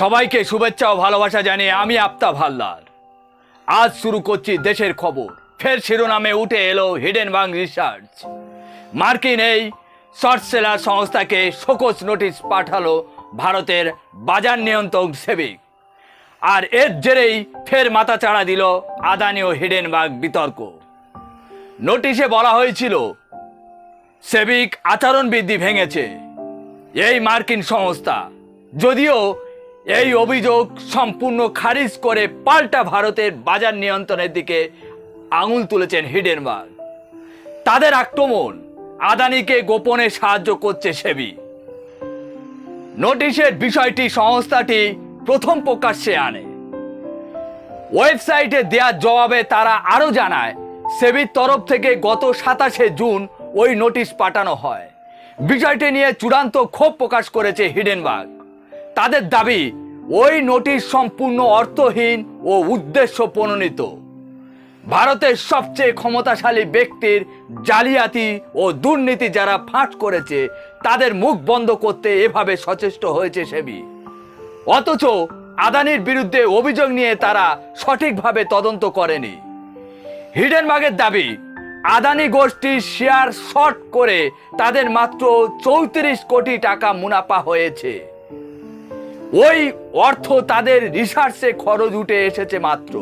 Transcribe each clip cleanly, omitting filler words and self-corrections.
সবাইকে শুভেচ্ছা ও ভালোবাসা জানিয়ে আমি আফতাব হালদার। আজ শুরু করছি দেশের খবর। ফের শিরোনামে উঠে এলো হিডেনবার্গ রিসার্চ। মার্কিন এই শর্ট সেলার সংস্থাকে শোকজ নোটিশ পাঠালো ভারতের বাজার নিয়ন্ত্রক সেবিক। আর এর জেরেই ফের মাথাচাড়া দিল আদানি ও হিডেনবার্গ বিতর্ক। নোটিশে বলা হয়েছিল সেবিক আচরণবিধি ভেঙেছে এই মার্কিন সংস্থা, যদিও এই অভিযোগ সম্পূর্ণ খারিজ করে পাল্টা ভারতের বাজার নিয়ন্ত্রণের দিকে আঙুল তুলেছেন হিডেনবার্গ। তাদের আক্রমণ, আদানিকে গোপনে সাহায্য করছে সেবি। নোটিশের বিষয়টি সংস্থাটি প্রথম প্রকাশ্যে আনে। ওয়েবসাইটে দেওয়ার জবাবে তারা আরও জানায়, সেবির তরফ থেকে গত 27শে জুন ওই নোটিশ পাঠানো হয়। বিষয়টি নিয়ে চূড়ান্ত ক্ষোভ প্রকাশ করেছে হিডেনবার্গ। তাদের দাবি, ওই নোটিশ সম্পূর্ণ অর্থহীন ও উদ্দেশ্য প্রণোদিত। ভারতের সবচেয়ে ক্ষমতাশালী ব্যক্তির জালিয়াতি ও দুর্নীতি যারা ফাঁস করেছে তাদের মুখ বন্ধ করতে এভাবে সচেষ্ট হয়েছে সেবি। অথচ আদানির বিরুদ্ধে অভিযোগ নিয়ে তারা সঠিকভাবে তদন্ত করেনি। হিডেনবার্গের দাবি, আদানি গোষ্ঠীর শেয়ার শর্ট করে তাদের মাত্র 34 কোটি টাকা মুনাফা হয়েছে। ওই অর্থ তাদের রিসার্চে খরচ উঠে এসেছে মাত্র।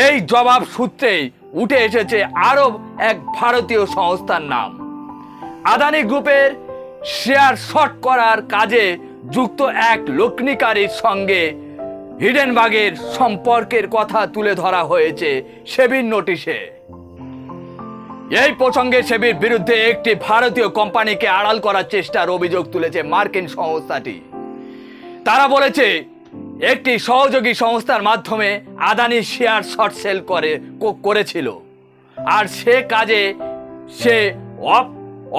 এই জবাব সূত্রেই উঠে এসেছে আরও এক ভারতীয় সংস্থার নাম। আদানি গ্রুপের শেয়ার শর্ট করার কাজে যুক্ত এক লগ্নিকারীর সঙ্গে হিডেনবার্গের সম্পর্কের কথা তুলে ধরা হয়েছে সেবির নোটিশে। এই প্রসঙ্গে সেবির বিরুদ্ধে একটি ভারতীয় কোম্পানিকে আড়াল করার চেষ্টার অভিযোগ তুলেছে মার্কিন সংস্থাটি। তারা বলেছে, একটি সহযোগী সংস্থার মাধ্যমে আদানি শেয়ার শর্ট সেল করেছিল, আর সে কাজে সে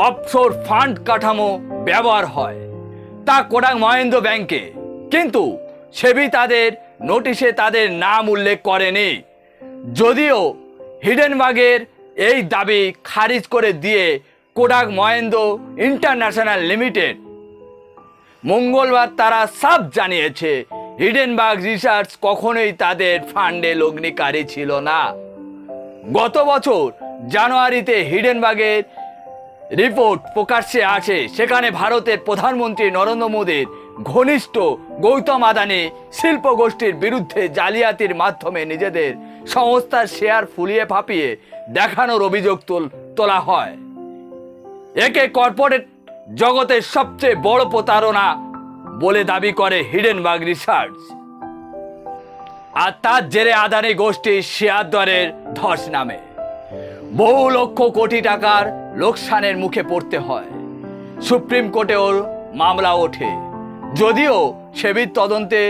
অফশোর ফান্ড কাঠামো ব্যবহার হয়, তা কোটাক মহিন্দ্রা ব্যাংকে। কিন্তু সেবি তাদের নোটিশে তাদের নাম উল্লেখ করেনি। যদিও হিডেনবার্গের এই দাবি খারিজ করে দিয়ে কোটাক মহিন্দ্রা ইন্টারন্যাশনাল লিমিটেড মঙ্গলবার তারা সাফ জানিয়েছে, হিডেনবার্গ রিসার্চ কখনোই তাদের ফান্ডে লগ্নিকারী ছিল না। গত বছর জানুয়ারিতে হিডেনবার্গের রিপোর্ট প্রকাশ্যে আসে। সেখানে ভারতের প্রধানমন্ত্রী নরেন্দ্র মোদীর ঘনিষ্ঠ গৌতম আদানি শিল্প গোষ্ঠীর বিরুদ্ধে জালিয়াতির মাধ্যমে নিজেদের সংস্থার শেয়ার ফুলিয়ে ফাঁপিয়ে দেখানোর অভিযোগ তোলা হয়। একে কর্পোরেট জগতের সবচেয়ে বড় প্রতারণা বলে দাবি করে হিডেনবার্গ রিসার্চ। আর তার জেরে আদানি গোষ্ঠীর শেয়ার দরের ধস নামে। বহু লক্ষ কোটি টাকার লোকসানের মুখে পড়তে হয়। সুপ্রিম কোর্টেও মামলা ওঠে। যদিও সেবির তদন্তে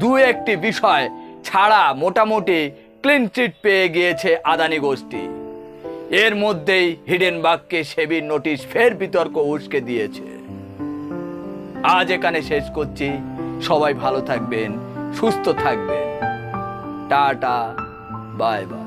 দু একটি বিষয় ছাড়া মোটামুটি ক্লিন চিট পেয়ে গিয়েছে আদানি গোষ্ঠী। এর মধ্যেই হিডেনবার্গকে সেবির নোটিশ ফের বিতর্ক উস্কে দিয়েছে। আজ এখানে শেষ করছি। সবাই ভালো থাকবেন, সুস্থ থাকবেন। Tata, bye bye.